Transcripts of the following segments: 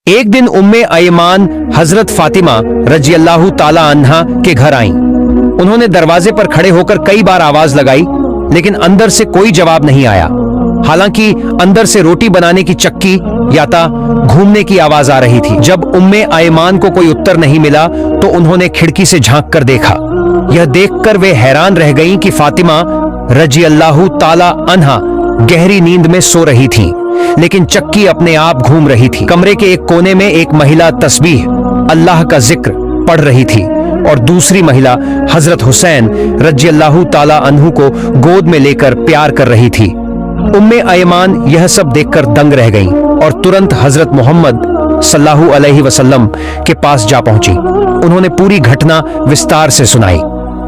एक दिन उम्मे अयमान हजरत फातिमा रजी अल्लाह ताला अन्हा के घर आईं। उन्होंने दरवाजे पर खड़े होकर कई बार आवाज लगाई, लेकिन अंदर से कोई जवाब नहीं आया। हालांकि अंदर से रोटी बनाने की चक्की या घूमने की आवाज आ रही थी। जब उम्मे अयमान को कोई उत्तर नहीं मिला तो उन्होंने खिड़की से झांक कर देखा। यह देखकर वे हैरान रह गईं कि फातिमा रजी अल्लाह ताला अन्हा गहरी नींद में सो रही थीं, लेकिन चक्की अपने आप घूम रही थी। कमरे के एक कोने में एक महिला तस्बीह अल्लाह का जिक्र पढ़ रही थी और दूसरी महिला हजरत हुसैन रजी अल्लाह ताला अन्हु को गोद में लेकर प्यार कर रही थी। उम्मे अयमान यह सब देखकर दंग रह गईं और तुरंत हजरत मोहम्मद सल्लल्लाहु अलैहि वसल्लम के पास जा पहुंची। उन्होंने पूरी घटना विस्तार से सुनाई।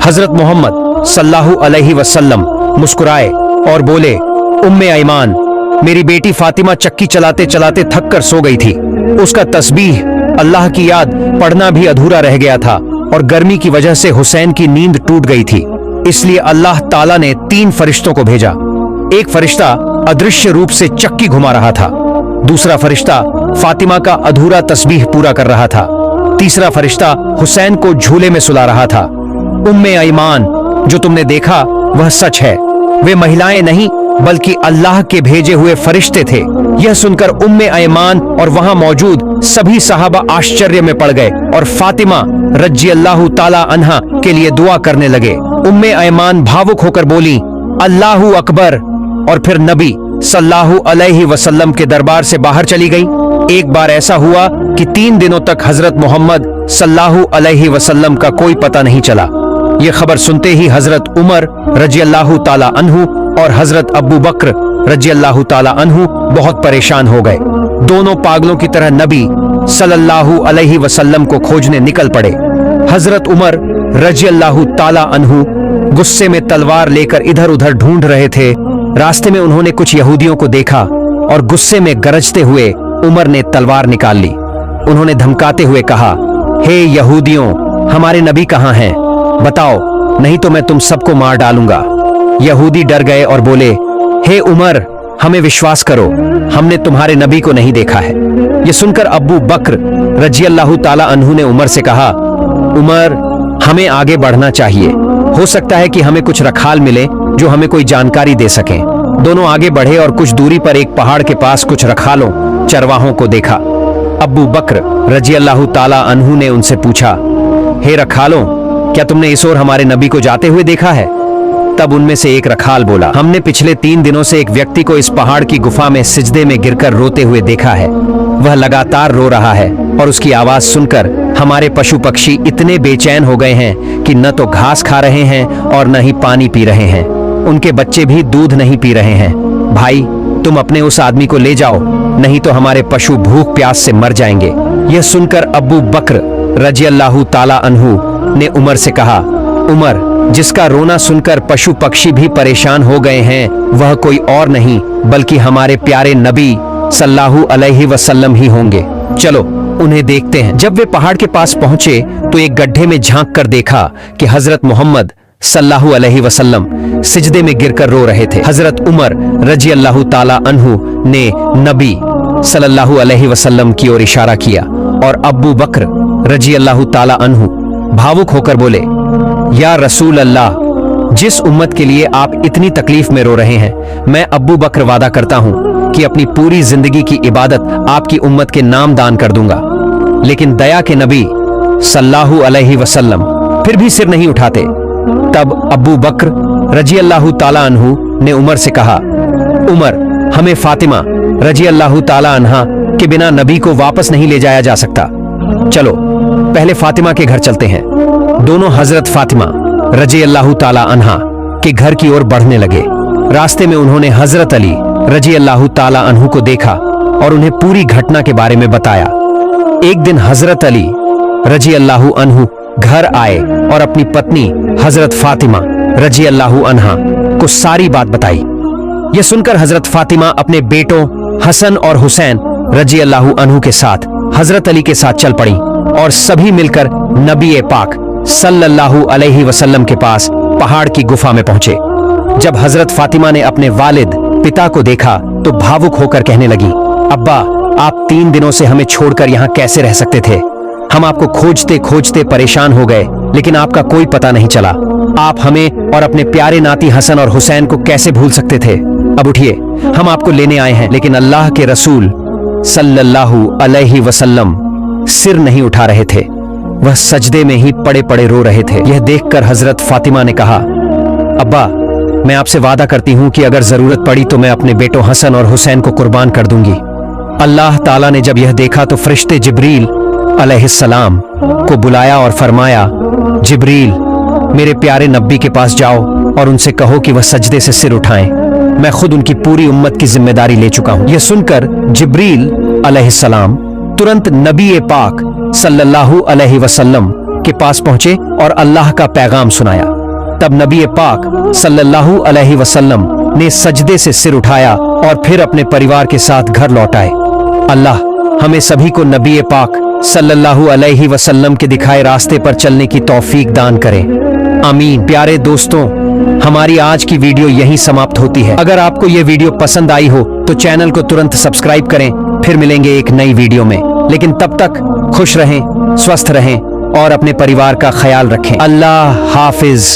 हजरत मोहम्मद सल्लल्लाहु अलैहि वसल्लम मुस्कुराए और बोले, उम्मे अयमान, मेरी बेटी फातिमा चक्की चलाते चलाते थक कर सो गई थी। उसका तस्बीह अल्लाह की याद पढ़ना भी अधूरा रह गया था और गर्मी की वजह से हुसैन की नींद टूट गई थी। इसलिए अल्लाह ताला ने 3 फरिश्तों को भेजा। एक फरिश्ता अदृश्य रूप से चक्की घुमा रहा था, दूसरा फरिश्ता फातिमा का अधूरा तस्बीह पूरा कर रहा था, तीसरा फरिश्ता हुसैन को झूले में सुला रहा था। उम्मे अयमान, जो तुमने देखा वह सच है। वे महिलाएं नहीं बल्कि अल्लाह के भेजे हुए फरिश्ते थे। यह सुनकर उम्मे अयमान और वहां मौजूद सभी सहाबा आश्चर्य में पड़ गए और फातिमा रजी अल्लाह ताला अन्हा के लिए दुआ करने लगे। उम्मे अयमान भावुक होकर बोली, अल्लाहु अकबर, और फिर नबी सल्लल्लाहु अलैहि वसल्लम के दरबार से बाहर चली गई। एक बार ऐसा हुआ कि 3 दिनों तक हजरत मोहम्मद सल्लल्लाहु अलैहि वसल्लम का कोई पता नहीं चला। यह खबर सुनते ही हजरत उमर रजी अल्लाह ताला अन्हु और हजरत अबू बकर रजी अल्लाह ताला अन्हु बहुत परेशान हो गए। दोनों पागलों की तरह नबी सल्लल्लाहु अलैहि वसल्लम को खोजने निकल पड़े। हजरत उमर रजी अल्लाह ताला अन्हु गुस्से में तलवार लेकर इधर उधर ढूंढ रहे थे। रास्ते में उन्होंने कुछ यहूदियों को देखा और गुस्से में गरजते हुए उमर ने तलवार निकाल ली। उन्होंने धमकाते हुए कहा, हे यहूदियों, हमारे नबी कहाँ हैं? बताओ, नहीं तो मैं तुम सबको मार डालूंगा। यहूदी डर गए और बोले, हे उमर, हमें विश्वास करो, हमने तुम्हारे नबी को नहीं देखा है। यह सुनकर अबू बकर रजी अल्लाह ताला अन्हु ने उमर से कहा, उमर, हमें आगे बढ़ना चाहिए। हो सकता है कि हमें कुछ रखाल मिले जो हमें कोई जानकारी दे सकें। दोनों आगे बढ़े और कुछ दूरी पर एक पहाड़ के पास कुछ रखालों चरवाहों को देखा। अबू बकर रजी अल्लाह ताला अन्हु ने उनसे पूछा, हे रखालों, क्या तुमने इस ओर हमारे नबी को जाते हुए देखा है? तब उनमें से एक रखाल बोला, हमने पिछले 3 दिनों से एक व्यक्ति को इस पहाड़ की गुफा में सिजदे में गिरकर रोते हुए देखा है। वह लगातार रो रहा है और उसकी आवाज सुनकर हमारे पशु पक्षी इतने बेचैन हो गए हैं कि न तो घास खा रहे हैं और न ही पानी पी रहे हैं। उनके बच्चे भी दूध नहीं पी रहे हैं। भाई, तुम अपने उस आदमी को ले जाओ, नहीं तो हमारे पशु भूख प्यास से मर जाएंगे। यह सुनकर अबू बकर रजी अल्लाह ताला अन्हु ने उमर से कहा, उमर, जिसका रोना सुनकर पशु पक्षी भी परेशान हो गए हैं वह कोई और नहीं बल्कि हमारे प्यारे नबी सल्लल्लाहु अलैहि वसल्लम ही होंगे। चलो उन्हें देखते हैं। जब वे पहाड़ के पास पहुंचे तो एक गड्ढे में झांक कर देखा कि हजरत मोहम्मद सल्लल्लाहु अलैहि वसल्लम सिजदे में गिरकर रो रहे थे। हजरत उमर रजी अल्लाह ताला अन्हु ने नबी सल्लल्लाहु अलैहि वसल्लम की ओर इशारा किया और अबू बकर रजी अल्लाह ताला अन्हु भावुक होकर बोले, या रसूल अल्लाह, जिस उम्मत के लिए आप इतनी तकलीफ में रो रहे हैं, मैं अबू बकर वादा करता हूं कि अपनी पूरी जिंदगी की इबादत आपकी उम्मत के नाम दान कर दूंगा। लेकिन दया के नबी सल्लल्लाहु अलैहि वसल्लम फिर भी सिर नहीं उठाते। तब अबू बकर रजी अल्लाह ताला अन्हु ने उमर से कहा, उमर, हमें फातिमा रजी अल्लाह ताला अन्हा के बिना नबी को वापस नहीं ले जाया जा सकता। चलो पहले फातिमा के घर चलते हैं। दोनों हजरत फातिमा रजी अल्लाह ताला अन्हा के घर की ओर बढ़ने लगे। रास्ते में उन्होंने हजरत अली रजी अल्लाह ताला अन्हु को देखा और उन्हें पूरी घटना के बारे में बताया। एक दिन हजरत अली रजी अल्लाह अन्हु घर आए और अपनी पत्नी हजरत फातिमा रजी अल्लाह अन्हा को सारी बात बताई। यह सुनकर हजरत फातिमा अपने बेटों हसन और हुसैन रजी अल्लाह अन्हु के साथ हजरत अली के साथ चल पड़ी और सभी मिलकर नबी पाक सल्लल्लाहु अलैहि वसल्लम के पास पहाड़ की गुफा में पहुंचे। जब हजरत फातिमा ने अपने वालिद पिता को देखा तो भावुक होकर कहने लगी, अब्बा, आप 3 दिनों से हमें छोड़कर यहाँ कैसे रह सकते थे? हम आपको खोजते खोजते परेशान हो गए, लेकिन आपका कोई पता नहीं चला। आप हमें और अपने प्यारे नाती हसन और हुसैन को कैसे भूल सकते थे? अब उठिए, हम आपको लेने आए हैं। लेकिन अल्लाह के रसूल सल्लल्लाहु अलैहि वसल्लम सिर नहीं उठा रहे थे, वह सजदे में ही पड़े पड़े रो रहे थे। यह देखकर हजरत फातिमा ने कहा, अब्बा, मैं आपसे वादा करती हूं कि अगर जरूरत पड़ी तो मैं अपने बेटों हसन और हुसैन को कुर्बान कर दूंगी। अल्लाह ताला ने जब यह देखा तो फरिश्ते जिब्रील अलैहिस्सलाम को बुलाया और फरमाया, जिब्रील, मेरे प्यारे नबी के पास जाओ और उनसे कहो कि वह सजदे से सिर उठाएं। मैं खुद उनकी पूरी उम्मत की जिम्मेदारी ले चुका हूं। यह सुनकर जिब्रील अलैहिस्सलाम तुरंत नबी पाक सल्लल्लाहु अलैहि वसल्लम के पास पहुंचे और अल्लाह का पैगाम सुनाया। तब नबी पाक सल्लल्लाहु अलैहि वसल्लम ने सजदे से सिर उठाया और फिर अपने परिवार के साथ घर लौट आए। अल्लाह हमें सभी को नबी पाक सल्लल्लाहु अलैहि वसल्लम के दिखाए रास्ते पर चलने की तौफीक दान करें, आमीन। प्यारे दोस्तों, हमारी आज की वीडियो यहीं समाप्त होती है। अगर आपको यह वीडियो पसंद आई हो तो चैनल को तुरंत सब्सक्राइब करें। फिर मिलेंगे एक नई वीडियो में, लेकिन तब तक खुश रहें, स्वस्थ रहें और अपने परिवार का ख्याल रखें। अल्लाह हाफिज।